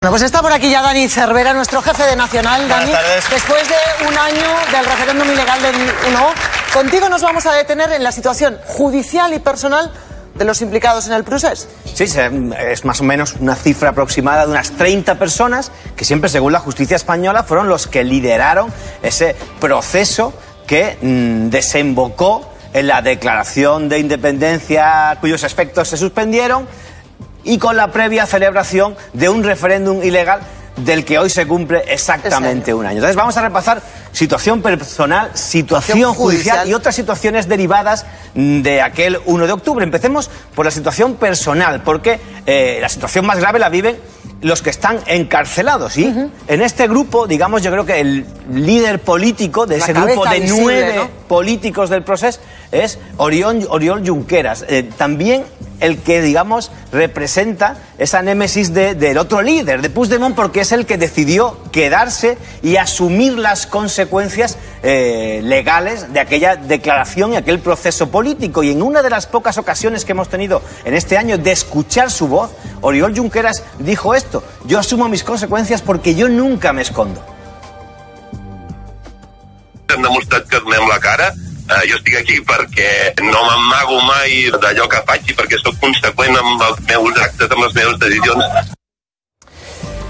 Bueno, pues está por aquí ya Dani Cervera, nuestro jefe de Nacional. Dani, después de un año del referéndum ilegal del 1, contigo nos vamos a detener en la situación judicial y personal de los implicados en el procés. Sí, es más o menos una cifra aproximada de unas 30 personas que siempre, según la justicia española, fueron los que lideraron ese proceso que desembocó en la declaración de independencia cuyos efectos se suspendieron y con la previa celebración de un referéndum ilegal del que hoy se cumple exactamente un año. Entonces vamos a repasar situación personal, situación judicial y otras situaciones derivadas de aquel 1 de octubre. Empecemos por la situación personal, porque la situación más grave la viven los que están encarcelados. Y en este grupo, digamos, yo creo que el líder político de ese grupo de visible, 9 políticos del proceso es Oriol Junqueras. También el que, digamos, representa esa némesis del otro líder, de Puigdemont, porque es el que decidió quedarse y asumir las consecuencias legales de aquella declaración y aquel proceso político. Y en una de las pocas ocasiones que hemos tenido en este año de escuchar su voz, Oriol Junqueras dijo esto: yo asumo mis consecuencias porque yo nunca me escondo. Hem demostrat que donem la cara. Jo estic aquí perquè no m'amago mai d'allò que faig i perquè sóc conseqüent amb els meus actes, amb les meves decisions.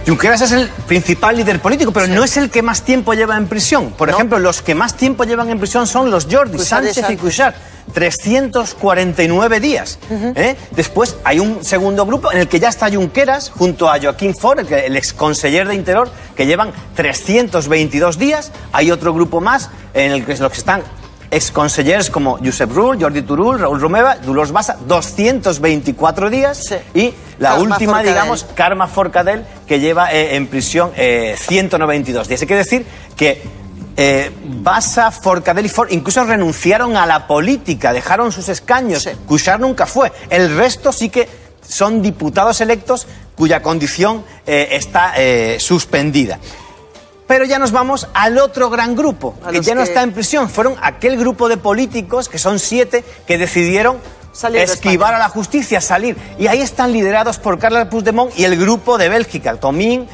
Junqueras es el principal líder político, pero no es el que más tiempo lleva en prisión. Por ejemplo, los que más tiempo llevan en prisión son los Jordi Sánchez y Cuixart, 349 días. Después hay un segundo grupo en el que ya está Junqueras junto a Joaquín Forn, el exconseller de Interior, que llevan 322 días. Hay otro grupo más en el que los que están exconsellers como Josep Rull, Jordi Turull, Raúl Romeva, Dolors Bassa, 224 días. Y la última, digamos, Carme Forcadell, que lleva en prisión 192 días. Hay que decir que Bassa, Forcadell y Forn incluso renunciaron a la política, dejaron sus escaños. Cuixart nunca fue. El resto sí que son diputados electos cuya condición está suspendida. Pero ya nos vamos al otro gran grupo, que ya no está en prisión. Fueron aquel grupo de políticos, que son 7, que decidieron esquivar a la justicia, salir. Y ahí están liderados por Carles Puigdemont y el grupo de Bélgica, Comín,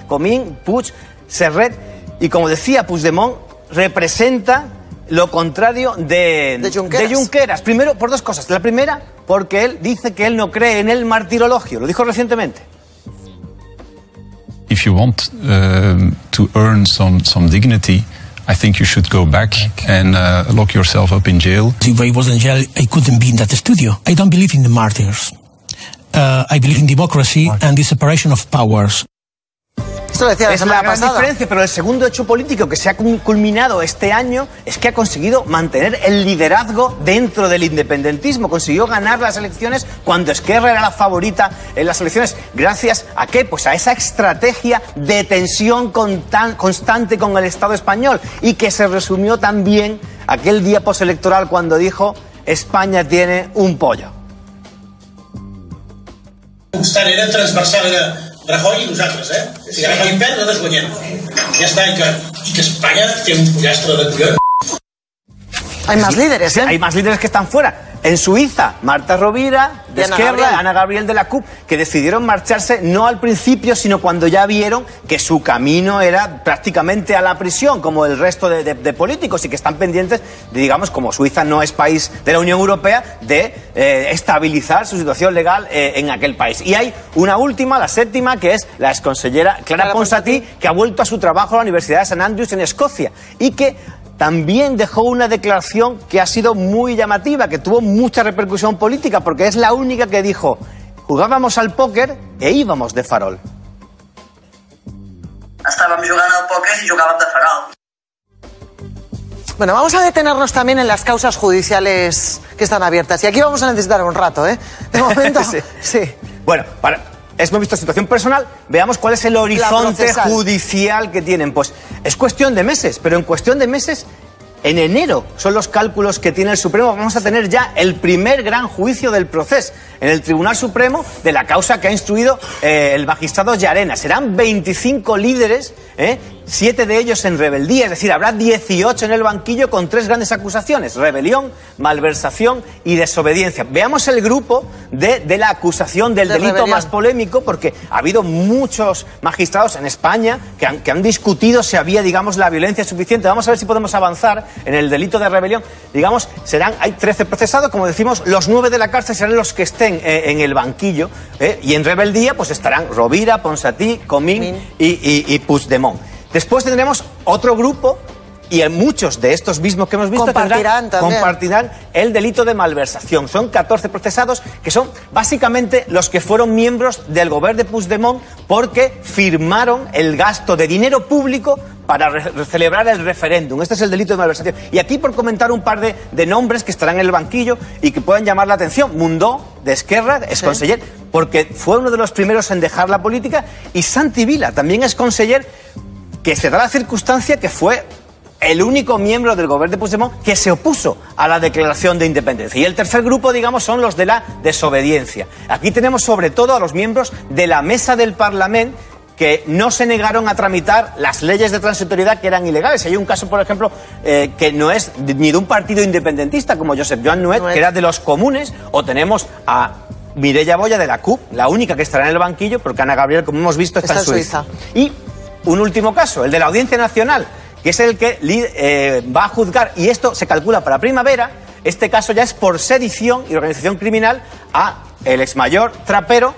Puig, Serret. Y como decía, Puigdemont representa lo contrario de Junqueras. Primero, por dos cosas. La primera, porque él dice que él no cree en el martirologio. Lo dijo recientemente. If you want to earn some dignity, I think you should go back and lock yourself up in jail. If I was in jail, I couldn't be in that studio. I don't believe in the martyrs. I believe in democracy and the separation of powers. Esto decía es la gran diferencia, pero el segundo hecho político que se ha culminado este año es que ha conseguido mantener el liderazgo dentro del independentismo. Consiguió ganar las elecciones cuando Esquerra era la favorita en las elecciones. ¿Gracias a qué? Pues a esa estrategia de tensión constante con el Estado español, y que se resumió también aquel día postelectoral cuando dijo: España tiene un pollo. Obstant era transversal, era Rajoy i nosaltres, Si Rajoy perd, nosaltres guanyem. Ja està, i que Espanya té un pollastre de collons. Hay más líderes, Hay más líderes que están fuera. En Suiza, Marta Rovira, de Esquerra, Ana Gabriel de la CUP, que decidieron marcharse no al principio, sino cuando ya vieron que su camino era prácticamente a la prisión, como el resto de políticos, y que están pendientes de, digamos, como Suiza no es país de la Unión Europea, de estabilizar su situación legal en aquel país. Y hay una última, la séptima, que es la exconsellera Clara Ponsatí, que ha vuelto a su trabajo a la Universidad de St Andrews en Escocia, y que también dejó una declaración que ha sido muy llamativa, que tuvo mucha repercusión política, porque es la única que dijo: jugábamos al póquer e íbamos de farol. Estàvem jugant al póquer y jugábamos de farol. Bueno, vamos a detenernos también en las causas judiciales que están abiertas. Y aquí vamos a necesitar un rato, De momento, sí. Bueno, hemos visto situación personal, veamos cuál es el horizonte judicial que tienen. Pues es cuestión de meses, pero en cuestión de meses, en enero, son los cálculos que tiene el Supremo. Vamos a tener ya el primer gran juicio del proceso en el Tribunal Supremo de la causa que ha instruido el magistrado Llarena. Serán 25 líderes 7 de ellos en rebeldía, es decir, habrá 18 en el banquillo con 3 grandes acusaciones: rebelión, malversación y desobediencia. Veamos el grupo de la acusación del delito rebelión más polémico, porque ha habido muchos magistrados en España que han discutido si había, digamos, la violencia suficiente. Vamos a ver si podemos avanzar en el delito de rebelión. Digamos, hay 13 procesados, como decimos, los 9 de la cárcel serán los que estén en el banquillo, y en rebeldía pues estarán Rovira, Ponsatí, Comín y Puigdemont. Después tendremos otro grupo, y muchos de estos mismos que hemos visto compartirán el delito de malversación. Son 14 procesados, que son básicamente los que fueron miembros del gobierno de Puigdemont porque firmaron el gasto de dinero público para celebrar el referéndum. Este es el delito de malversación. Y aquí, por comentar un par de nombres que estarán en el banquillo y que puedan llamar la atención: Mundó, de Esquerra, es conseller, porque fue uno de los primeros en dejar la política, y Santi Vila también es conseller, que se da la circunstancia que fue el único miembro del gobierno de Puigdemont que se opuso a la declaración de independencia. Y el tercer grupo, digamos, son los de la desobediencia. Aquí tenemos sobre todo a los miembros de la mesa del Parlamento, que no se negaron a tramitar las leyes de transitoriedad que eran ilegales. Hay un caso, por ejemplo, que no es ni de un partido independentista como Josep Joan Nuet, que era de los comunes, o tenemos a Mireia Boya de la CUP, la única que estará en el banquillo, porque Ana Gabriel, como hemos visto, está en Suiza. Y un último caso, el de la Audiencia Nacional, que es el que va a juzgar, y esto se calcula para primavera. Este caso ya es por sedición y organización criminal a el exmayor Trapero,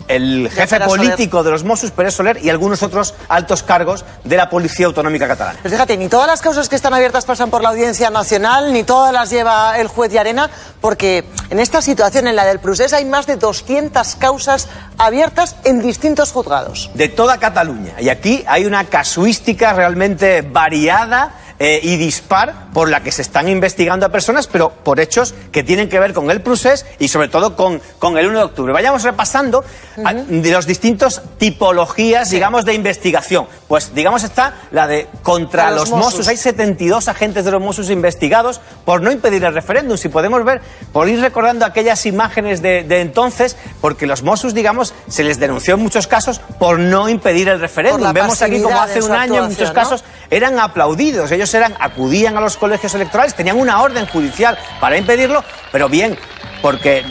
el jefe político de los Mossos, Pérez Soler, y algunos otros altos cargos de la Policía Autonómica Catalana. Pues fíjate, ni todas las causas que están abiertas pasan por la Audiencia Nacional, ni todas las lleva el juez Llarena, porque en esta situación, en la del Procés, hay más de 200 causas abiertas en distintos juzgados. De toda Cataluña. Y aquí hay una casuística realmente variada y dispar, por la que se están investigando a personas, pero por hechos que tienen que ver con el Procés y sobre todo con el 1 de octubre. Vayamos repasando de los distintos tipologías, digamos, de investigación. Pues, digamos, está la de contra los Mossos. Hay 72 agentes de los Mossos investigados por no impedir el referéndum. Si podemos ver, por ir recordando aquellas imágenes de entonces, porque los Mossos, digamos, se les denunció en muchos casos por no impedir el referéndum. Vemos aquí como hace un año, en muchos casos, eran aplaudidos. Ellos acudían a los colegios electorales, tenían una orden judicial para impedirlo, pero bien porque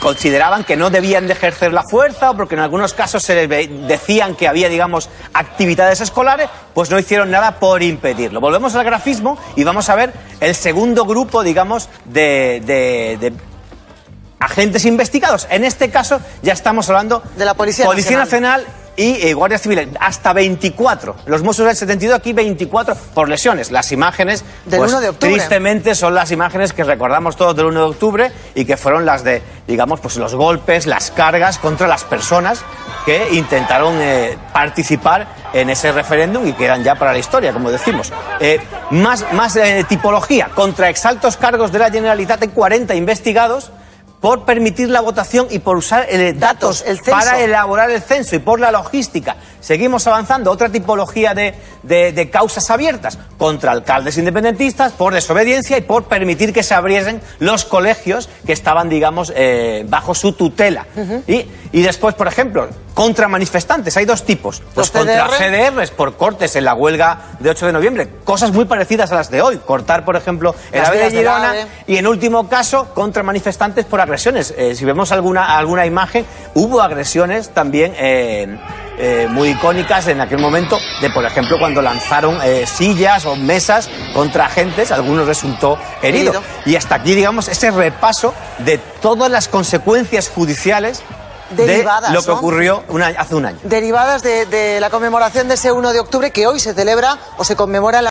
consideraban que no debían de ejercer la fuerza, o porque en algunos casos se les decían que había, digamos, actividades escolares, pues no hicieron nada por impedirlo. Volvemos al grafismo y vamos a ver el segundo grupo, digamos, de agentes investigados. En este caso ya estamos hablando de la Policía Nacional y Guardia Civil, hasta 24. Los Mossos del 72, aquí 24 por lesiones. Las imágenes, del 1 de octubre, tristemente, son las imágenes que recordamos todos del 1 de octubre y que fueron las de, digamos, pues los golpes, las cargas contra las personas que intentaron participar en ese referéndum y quedan ya para la historia, como decimos. Más tipología. Contra exaltos cargos de la Generalitat, hay 40 investigados por permitir la votación y por usar datos para elaborar el censo, y por la logística. Seguimos avanzando. Otra tipología de causas abiertas contra alcaldes independentistas por desobediencia y por permitir que se abriesen los colegios que estaban, digamos, bajo su tutela. Y después, por ejemplo, contra manifestantes. Hay dos tipos. Pues contra CDRs por cortes en la huelga de 8 de noviembre. Cosas muy parecidas a las de hoy. Cortar, por ejemplo, el AVE de Girona. Y en último caso, contra manifestantes por agresiones. Si vemos alguna imagen, hubo agresiones también muy icónicas en aquel momento, de, por ejemplo, cuando lanzaron sillas o mesas contra agentes. Algunos resultó herido. Y hasta aquí, digamos, ese repaso de todas las consecuencias judiciales derivadas, de lo que ocurrió hace un año. Derivadas de la conmemoración de ese 1 de octubre, que hoy se celebra o se conmemora